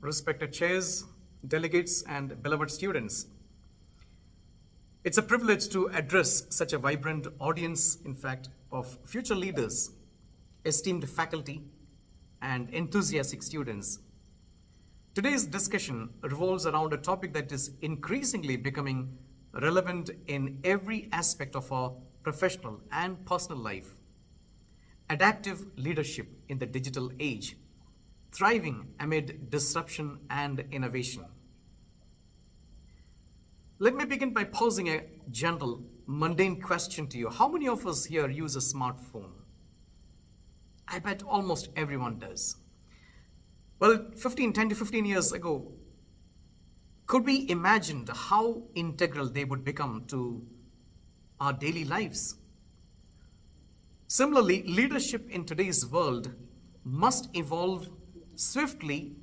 respected chairs, delegates, and beloved students. It's a privilege to address such a vibrant audience, in fact, of future leaders, esteemed faculty, and enthusiastic students. Today's discussion revolves around a topic that is increasingly becoming relevant in every aspect of our professional and personal life. Adaptive leadership in the digital age, thriving amid disruption and innovation. Let me begin by posing a general, mundane question to you. How many of us here use a smartphone? I bet almost everyone does. Well, 10 to 15 years ago, could we imagine how integral they would become to our daily lives? Similarly, leadership in today's world must evolve swiftly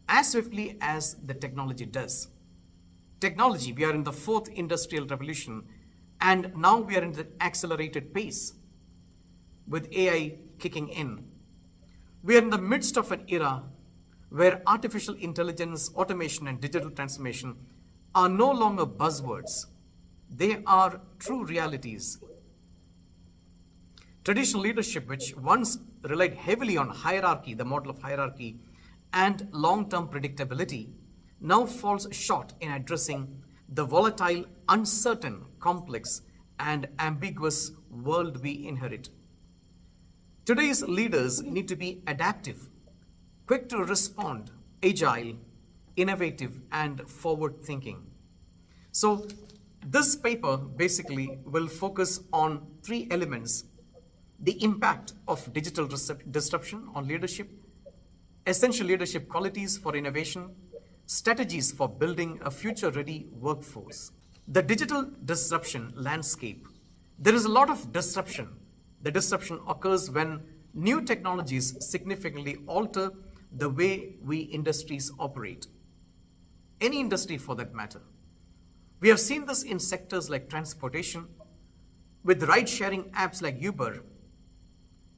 as the technology does. Technology, we are in the fourth industrial revolution, and now we are in the accelerated pace with AI kicking in. We are in the midst of an era where artificial intelligence, automation, and digital transformation are no longer buzzwords. They are true realities. Traditional leadership, which once relied heavily on hierarchy, the model of hierarchy, and long-term predictability, now falls short in addressing the volatile, uncertain, complex, and ambiguous world we inherit. Today's leaders need to be adaptive, quick to respond, agile, innovative, and forward-thinking. So this paper basically will focus on three elements: the impact of digital disruption on leadership, essential leadership qualities for innovation, strategies for building a future-ready workforce. The digital disruption landscape. There is a lot of disruption. The disruption occurs when new technologies significantly alter the way we industries operate. Any industry for that matter. We have seen this in sectors like transportation, with ride-sharing apps like Uber,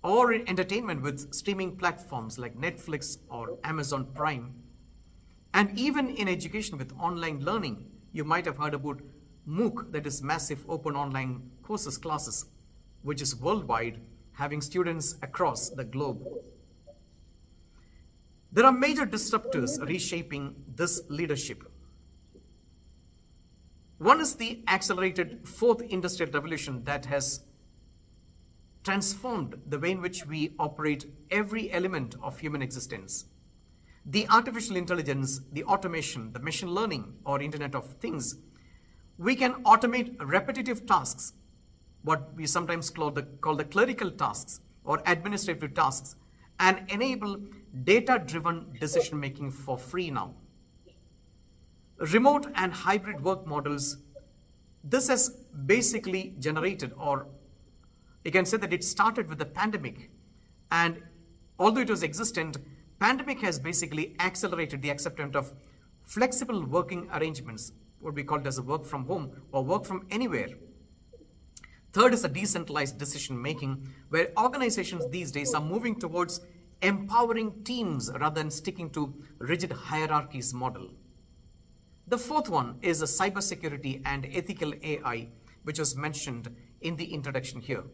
or in entertainment with streaming platforms like Netflix or Amazon Prime, and even in education with online learning. You might have heard about MOOC, that is massive open online courses, classes, which is worldwide, having students across the globe. There are major disruptors reshaping this leadership. One is the accelerated fourth industrial revolution that has transformed the way in which we operate every element of human existence. The artificial intelligence, the automation, the machine learning, or Internet of Things. We can automate repetitive tasks, what we sometimes call the clerical tasks or administrative tasks, and enable data-driven decision-making for free now. Remote and hybrid work models, this has basically generated, or you can say that it started with the pandemic, and although it was existent, pandemic has basically accelerated the acceptance of flexible working arrangements, what we call as a work from home or work from anywhere. Third is a decentralized decision-making, where organizations these days are moving towards empowering teams rather than sticking to rigid hierarchies model. The fourth one is a cybersecurity and ethical AI, which was mentioned in the introduction here.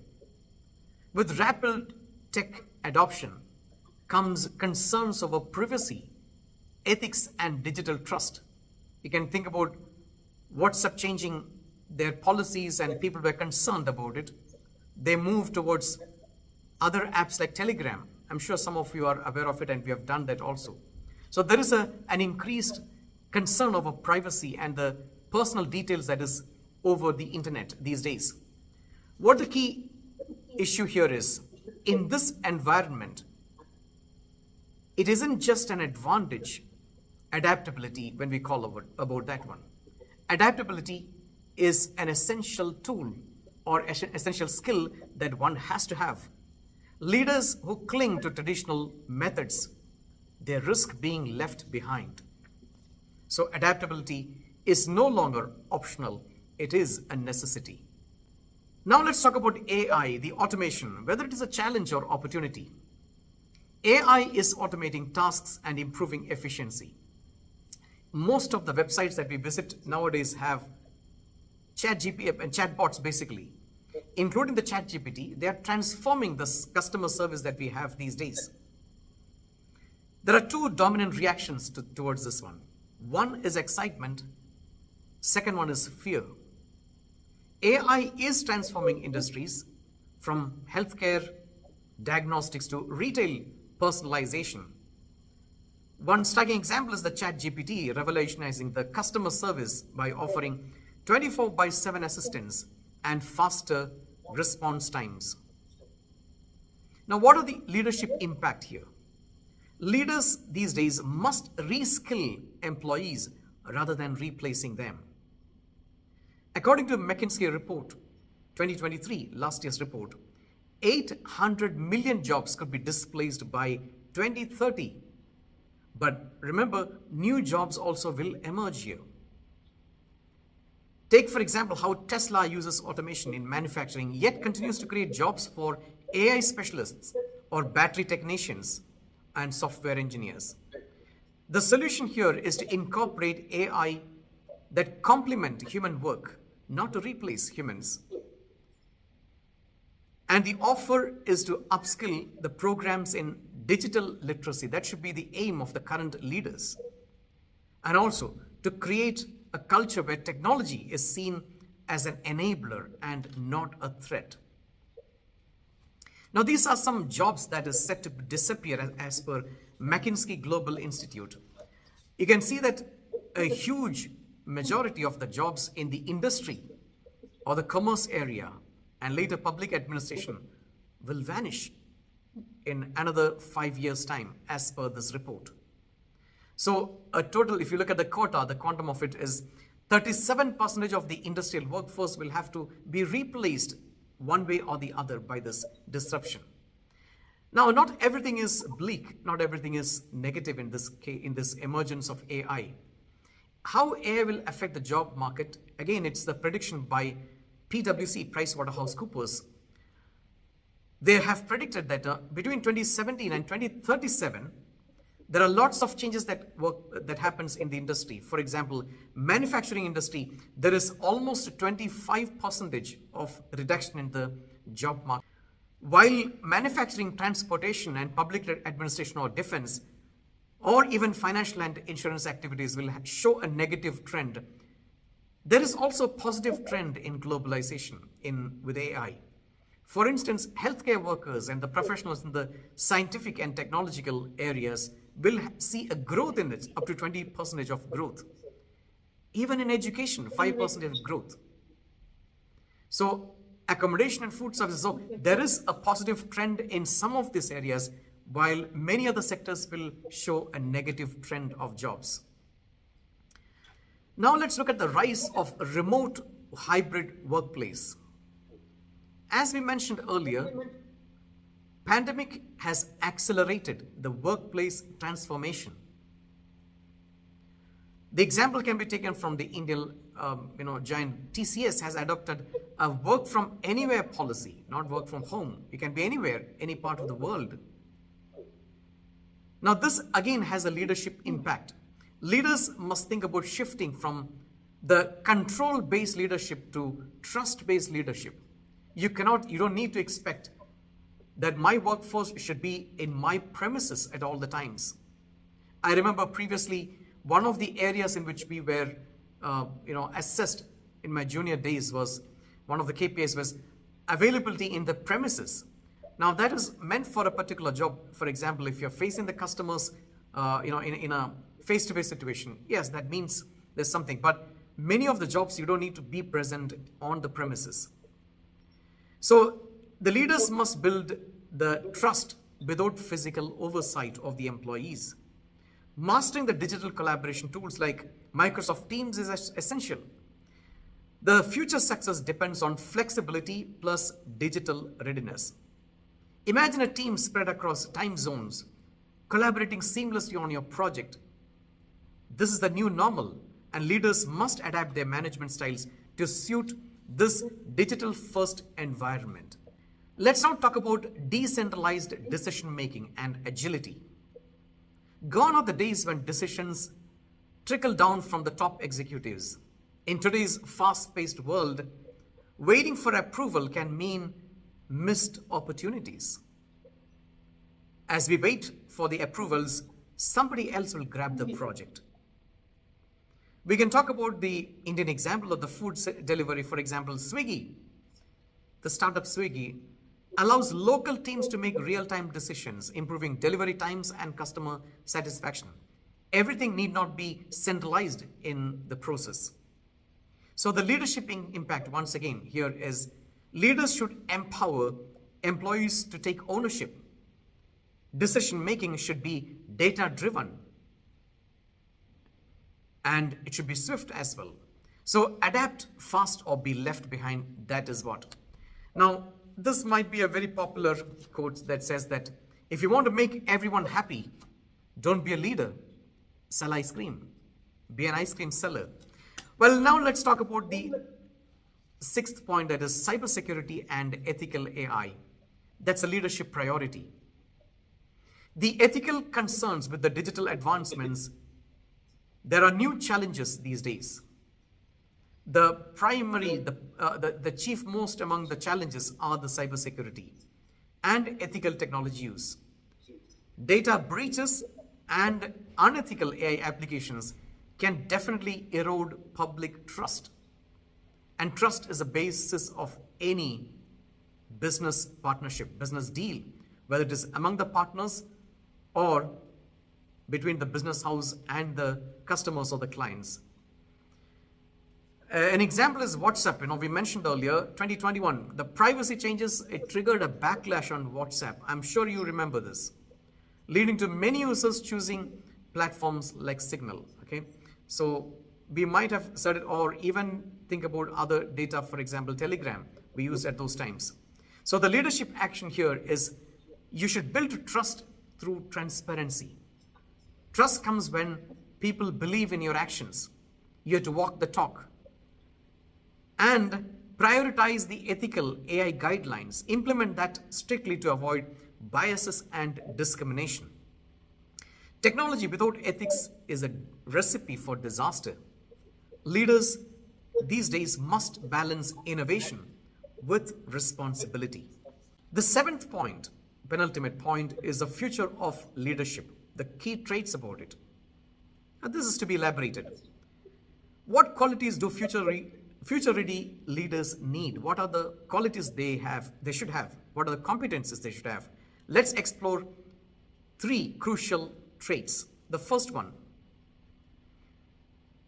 With rapid tech adoption comes concerns over privacy, ethics, and digital trust. You can think about WhatsApp changing their policies, and people were concerned about it. They moved towards other apps like Telegram. I'm sure some of you are aware of it, and we have done that also. So there is an increased concern over privacy and the personal details that is over the internet these days. What the key issue here is, in this environment, it isn't just an advantage, adaptability, when we call about that one. Adaptability is an essential tool or essential skill that one has to have. Leaders who cling to traditional methods, they risk being left behind. So adaptability is no longer optional, it is a necessity. Now let's talk about AI, the automation, whether it is a challenge or opportunity. AI is automating tasks and improving efficiency. Most of the websites that we visit nowadays have ChatGPT and chatbots basically, including the ChatGPT. They are transforming this customer service that we have these days. There are two dominant reactions towards this one. One is excitement, second one is fear. AI is transforming industries from healthcare, diagnostics to retail personalization. One striking example is the ChatGPT revolutionizing the customer service by offering 24/7 assistance and faster response times. Now, what are the leadership impact here? Leaders these days must reskill employees rather than replacing them. According to McKinsey report 2023, last year's report, 800 million jobs could be displaced by 2030. But remember, new jobs also will emerge here. Take, for example, how Tesla uses automation in manufacturing, yet continues to create jobs for AI specialists or battery technicians and software engineers. The solution here is to incorporate AI that complement human work, not to replace humans. And the offer is to upskill the programs in digital literacy. That should be the aim of the current leaders. And also to create a culture where technology is seen as an enabler and not a threat. Now, these are some jobs that is set to disappear as per McKinsey Global Institute. You can see that a huge majority of the jobs in the industry or the commerce area and later public administration will vanish in another 5 years' time as per this report. So a total, if you look at the quota, the quantum of it is 37% of the industrial workforce will have to be replaced one way or the other by this disruption. Now, not everything is bleak, not everything is negative in this emergence of AI. How AI will affect the job market? Again, it's the prediction by PwC, PricewaterhouseCoopers. They have predicted that between 2017 and 2037, there are lots of changes that happens in the industry. For example, manufacturing industry, there is almost 25% of reduction in the job market. While manufacturing, transportation, and public administration or defense, or even financial and insurance activities will show a negative trend, there is also a positive trend in globalization with AI. For instance, healthcare workers and the professionals in the scientific and technological areas will see a growth in it, up to 20% of growth. Even in education, 5% of growth. So accommodation and food services, so there is a positive trend in some of these areas, while many other sectors will show a negative trend of jobs. Now let's look at the rise of remote hybrid workplace. As we mentioned earlier, pandemic has accelerated the workplace transformation. The example can be taken from the Indian giant. TCS has adopted a work from anywhere policy, not work from home. You can be anywhere, any part of the world. Now this again has a leadership impact. Leaders must think about shifting from the control-based leadership to trust-based leadership. You don't need to expect that my workforce should be in my premises at all the times. I remember previously, one of the areas in which we were assessed in my junior days was, one of the KPIs was availability in the premises. Now that is meant for a particular job. For example, if you're facing the customers in a face-to-face situation, yes, that means there's something. But many of the jobs, you don't need to be present on the premises. So the leaders must build the trust without physical oversight of the employees. Mastering the digital collaboration tools like Microsoft Teams is essential. The future success depends on flexibility plus digital readiness. Imagine a team spread across time zones, collaborating seamlessly on your project. This is the new normal, and leaders must adapt their management styles to suit this digital-first environment. Let's now talk about decentralized decision making and agility. Gone are the days when decisions trickle down from the top executives. In today's fast-paced world, waiting for approval can mean missed opportunities. As we wait for the approvals, somebody else will grab the project. We can talk about the Indian example of the food delivery. For example, Swiggy, the startup Swiggy, allows local teams to make real-time decisions, improving delivery times and customer satisfaction. Everything need not be centralized in the process. So the leadership impact, once again, here is leaders should empower employees to take ownership. Decision-making should be data-driven, and it should be swift as well. So adapt fast or be left behind, that is what. Now, this might be a very popular quote that says that if you want to make everyone happy, don't be a leader, sell ice cream, be an ice cream seller. Well, now let's talk about the sixth point, that is cybersecurity and ethical AI. That's a leadership priority. The ethical concerns with the digital advancements, there are new challenges these days. The primary, the chief most among the challenges are the cybersecurity and ethical technology use. Data breaches and unethical AI applications can definitely erode public trust. And trust is the basis of any business partnership, business deal, whether it is among the partners or between the business house and the customers or the clients. An example is WhatsApp. We mentioned earlier, 2021, the privacy changes, it triggered a backlash on WhatsApp. I'm sure you remember this, leading to many users choosing platforms like Signal. Okay, so we might have said it, or even think about other data, for example, Telegram we used at those times. So the leadership action here is you should build trust through transparency. Trust comes when people believe in your actions. You have to walk the talk. And prioritize the ethical AI guidelines. Implement that strictly to avoid biases and discrimination. Technology without ethics is a recipe for disaster. Leaders these days must balance innovation with responsibility. The seventh point, penultimate point, is the future of leadership, the key traits about it. And this is to be elaborated. What qualities do future-ready leaders need? What are the qualities they should have? What are the competencies they should have? Let's explore three crucial traits. The first one,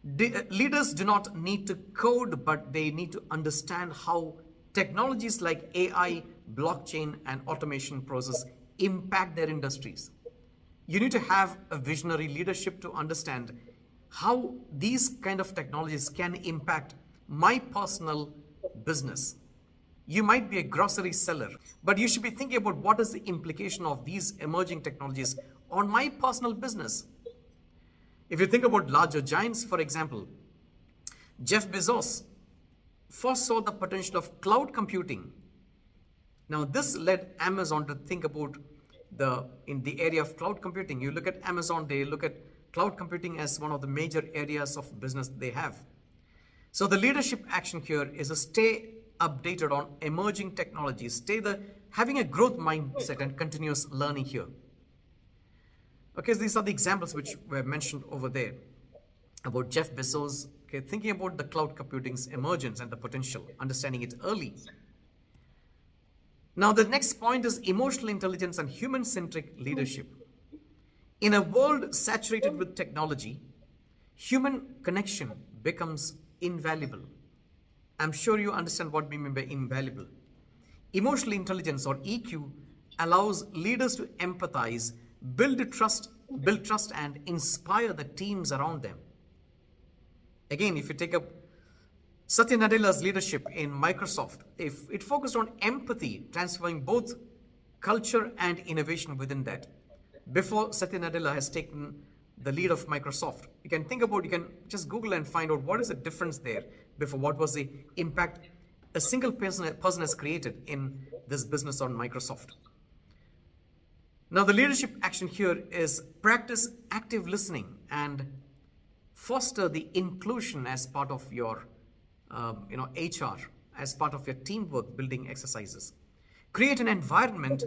leaders do not need to code, but they need to understand how technologies like AI, blockchain, and automation process impact their industries. You need to have a visionary leadership to understand how these kind of technologies can impact my personal business. You might be a grocery seller, but you should be thinking about what is the implication of these emerging technologies on my personal business. If you think about larger giants, for example, Jeff Bezos first saw the potential of cloud computing. Now this led Amazon to think about in the area of cloud computing. You look at Amazon, they look at cloud computing as one of the major areas of business they have. So the leadership action here is to stay updated on emerging technologies, having a growth mindset and continuous learning here. Okay, so these are the examples which were mentioned over there about Jeff Bezos, okay, thinking about the cloud computing's emergence and the potential, understanding it early. Now the next point is emotional intelligence and human-centric leadership. In a world saturated with technology, human connection becomes invaluable. I'm sure you understand what we mean by invaluable. Emotional intelligence, or EQ, allows leaders to empathize, build trust and inspire the teams around them. Again, if you take up Satya Nadella's leadership in Microsoft, if it focused on empathy, transforming both culture and innovation within that. Before Satya Nadella has taken the lead of Microsoft, you can just Google and find out what is the difference there before, what was the impact a single person has created in this business on Microsoft. Now, the leadership action here is practice active listening and foster the inclusion as part of your HR, as part of your teamwork building exercises. Create an environment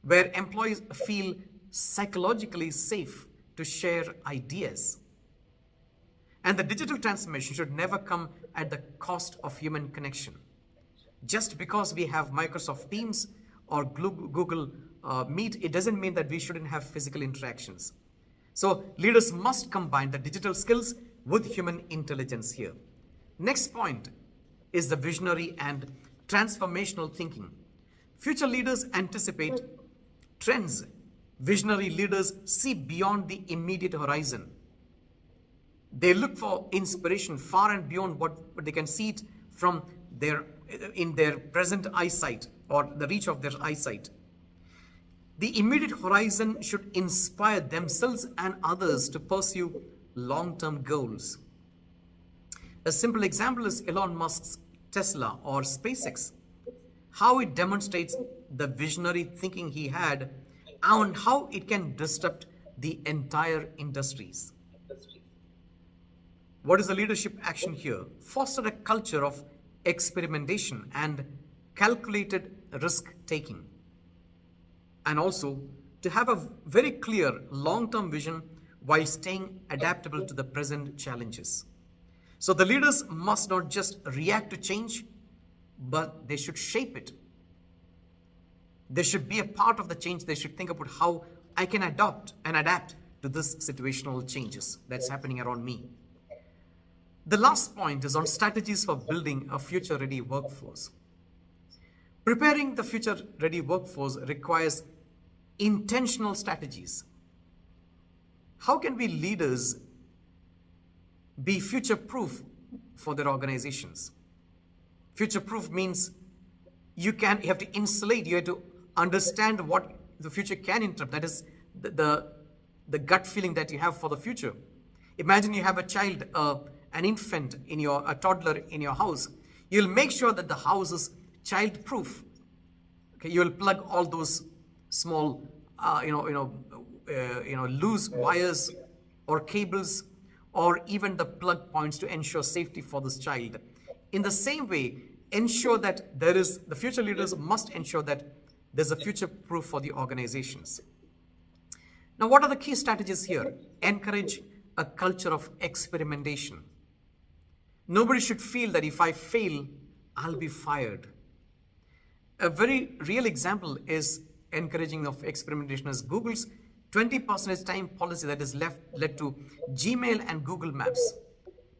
where employees feel psychologically safe to share ideas. And the digital transformation should never come at the cost of human connection. Just because we have Microsoft Teams or Google Meet, it doesn't mean that we shouldn't have physical interactions. So leaders must combine the digital skills with human intelligence here. Next point is the visionary and transformational thinking. Future leaders anticipate trends. Visionary leaders see beyond the immediate horizon. They look for inspiration far and beyond what they can see it from in their present eyesight or the reach of their eyesight. The immediate horizon should inspire themselves and others to pursue long-term goals. A simple example is Elon Musk's Tesla or SpaceX. How it demonstrates the visionary thinking he had and how it can disrupt the entire industries. What is the leadership action here? Foster a culture of experimentation and calculated risk-taking. And also to have a very clear long-term vision while staying adaptable to the present challenges. So the leaders must not just react to change, but they should shape it. They should be a part of the change. They should think about how I can adapt to this situational changes that's happening around me. The last point is on strategies for building a future-ready workforce. Preparing the future-ready workforce requires intentional strategies. How can we leaders be future-proof for their organizations? Future-proof means you have to insulate, you have to understand what the future can interrupt. That is the gut feeling that you have for the future. Imagine you have a child, an infant a toddler in your house. You'll make sure that the house is child-proof. Okay, you'll plug all those small, loose wires or cables, or even the plug points to ensure safety for this child. In the same way, ensure that the future leaders must ensure that there's a future proof for the organizations. Now, what are the key strategies here? Encourage a culture of experimentation. Nobody should feel that if I fail, I'll be fired. A very real example is encouraging of experimentation as Google's 20% time policy that has led to Gmail and Google Maps.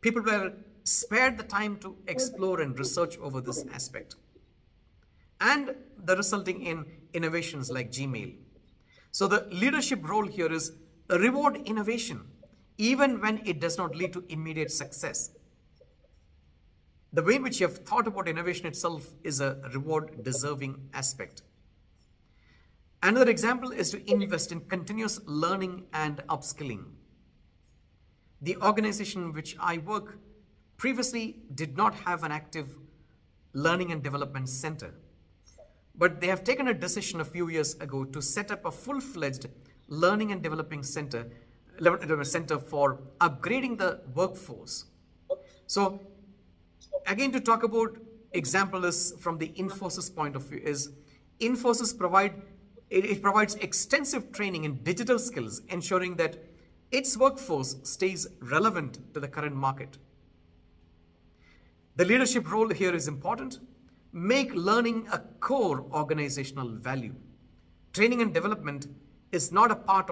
People were spared the time to explore and research over this aspect, and the resulting in innovations like Gmail. So the leadership role here is reward innovation, even when it does not lead to immediate success. The way in which you have thought about innovation itself is a reward deserving aspect. Another example is to invest in continuous learning and upskilling. The organization in which I work previously did not have an active learning and development center, but they have taken a decision a few years ago to set up a full-fledged learning and developing center for upgrading the workforce. So again, to talk about example is from the Infosys point of view is Infosys provides extensive training in digital skills, ensuring that its workforce stays relevant to the current market. The leadership role here is important. Make learning a core organizational value. Training and development is not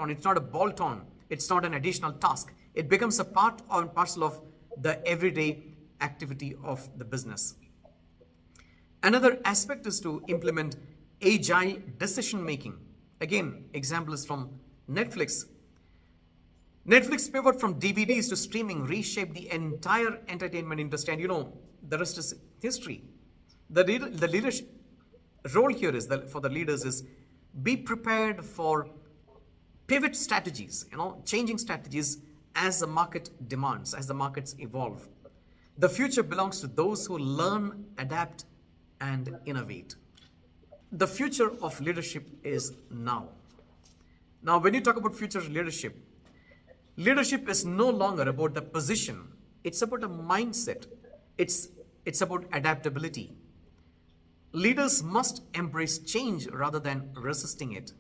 it's not a bolt-on, it's not an additional task. It becomes a part or parcel of the everyday activity of the business. Another aspect is to implement agile decision making. Again, example is from Netflix. Netflix pivot from DVDs to streaming reshaped the entire entertainment industry, and the rest is history. The leadership role here is for the leaders is be prepared for pivot strategies, changing strategies as the market demands, as the markets evolve. The future belongs to those who learn, adapt, and innovate. the future of leadership is now. Now, when you talk about future leadership, leadership is no longer about the position. It's about a mindset. It's about adaptability. Leaders must embrace change rather than resisting it.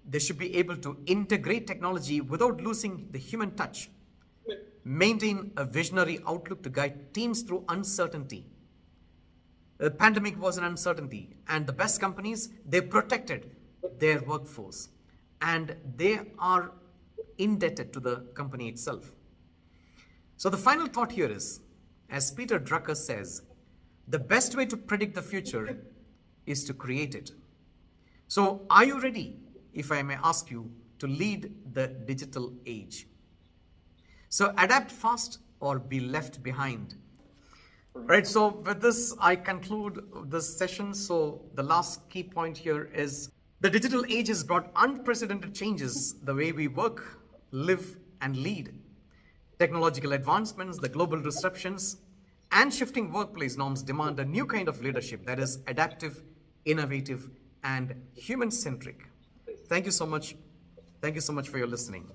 They should be able to integrate technology without losing the human touch, maintain a visionary outlook to guide teams through uncertainty. The pandemic was an uncertainty, and the best companies, they protected their workforce, and they are indebted to the company itself. So the final thought here is, as Peter Drucker says, the best way to predict the future is to create it. So are you ready, if I may ask you, to lead the digital age? So adapt fast or be left behind. Right, so with this, I conclude this session. So the last key point here is the digital age has brought unprecedented changes the way we work, live, and lead. Technological advancements, the global disruptions, and shifting workplace norms demand a new kind of leadership that is adaptive, innovative, and human-centric. Thank you so much. Thank you so much for your listening.